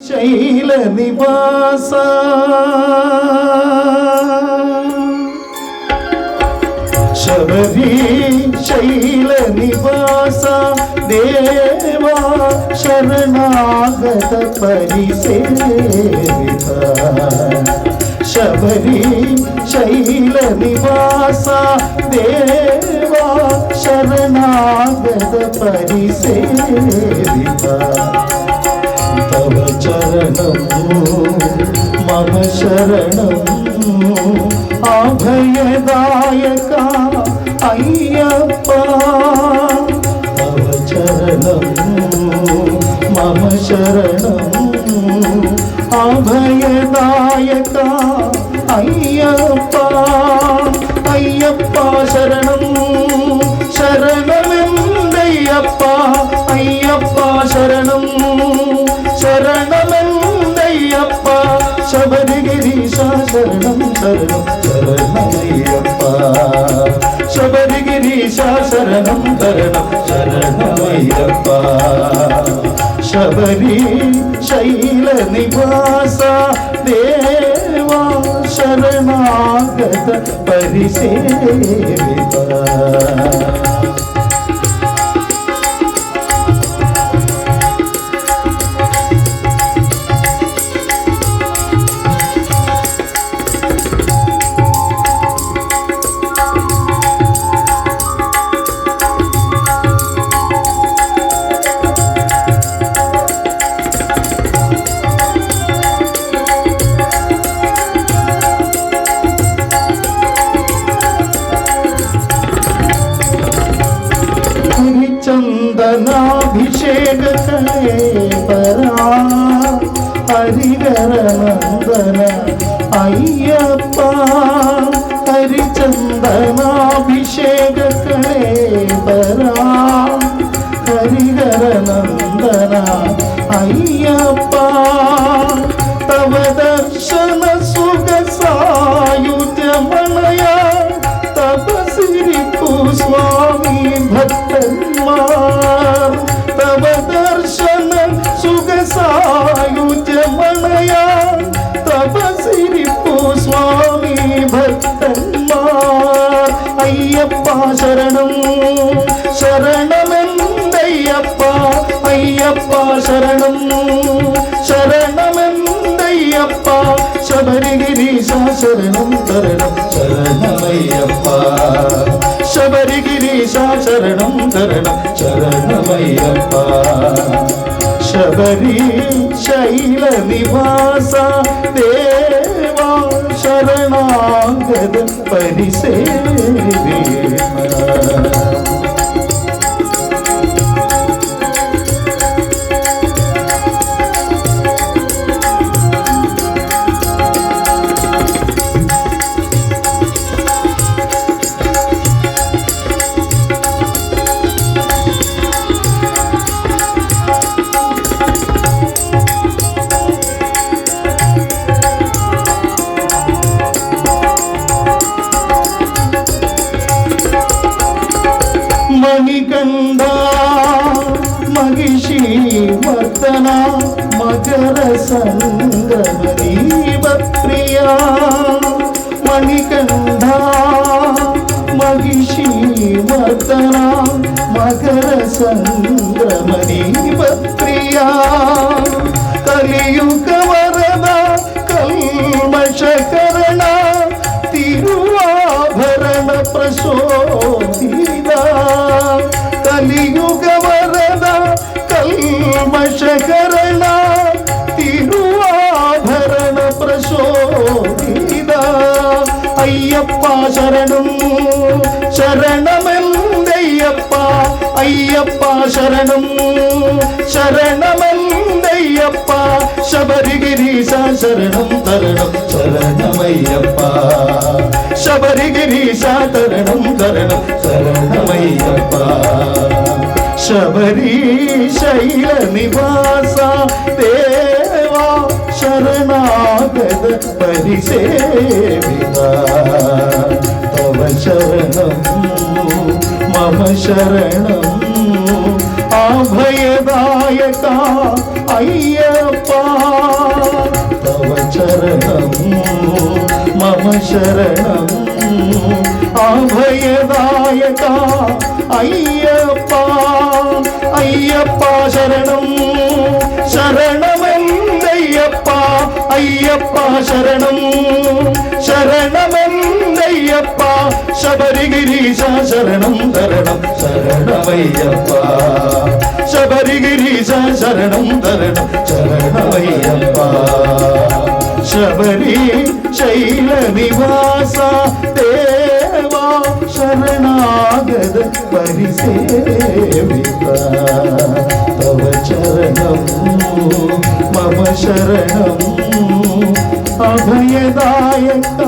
శైల నివాస శబరి శైల నివాస దేవా శరణాగత పరిసేవిత శబరి శైల నివాస దేవా శరణాగత పరిసేవిత తవ చరణము మమ శరణము అభయదాయక అయ్యప్ప తవ చరణము మమ శరణము అభయదాయక అయ్యప్ప అయ్యప్ప శరణము శరణమెందయ్యప్ప అయ్యప్ప శరణము శరణమెందయ్యప్ప శబరిగిరీశ శరణం శరణం శరణమయ్యప్ప శబరిగిరీశ శరణం శరణం శరణమయ్యప్ప శబరి శైల నివాస దేవా శరణాగత పరిసేవిత चंदनाभिषेक करे परा हरिहर नंदन अय्यप्प हरिचंदनाभिषेक करे परा हरिहर नंदन अय्यप्प तव दर्शन सुख सायुज्य मनया तपसिरि स्वामी भक्तन्मार तव दर्शन सुख सायुज्य मनया तपसिरि स्वामी भक्तन्मार अय्यप्प शरणं शरणमेन्दय्यप्प अय्यप्प शरणं शरणमेन्दय्यप्प शबरिगिरीश शरणं शरणं शरणमय्यप्प शबरिगिरीश शरणं शरणं शरणमय्यप्प शबरी शैल निवास देवा शरणागत परिसेवित मणिकंधा महिषी मर्दना मकर संगम दीप प्रिया मणिकंधा महिषी मर्दना मकर संगम दीप प्रिया कलियुग वरदा कल्मषकरणा तिरुवाभरण प्रशोभिता कलियुग वरदा कल्मषकरणा तिरुवाभरण प्रशोभिता अय्यप्प शरणं शरणमेन्दय्यप्प अय्यप्प शरणं शरणमेन्दय्यप्प शबरिगिरीश शरणं शरणं शरणमय्यप्प शबरिगिरीश शरणं शरणं शरणमय्यप्प शबरी शैल निवास देवा शरणागत परिसेवित तव शरणं मम शरणं अभयदायका अय्यप्पा శరణం అభయదాయక అయ్యప్ప అయ్యప్ప శరణం శరణమయ్యప్ప అయ్యప్ప శరణం శరణమయ్యప్ప శబరిగిరీశ శరణం శరణం శరణమయ్యప్ప శబరిగిరీశ శరణం శరణం శరణమయ్యప్ప శబరి శైల నివాస దేవా శరణాగత పరిసేవిత తవ చరణం మమ శరణం అభయదాయక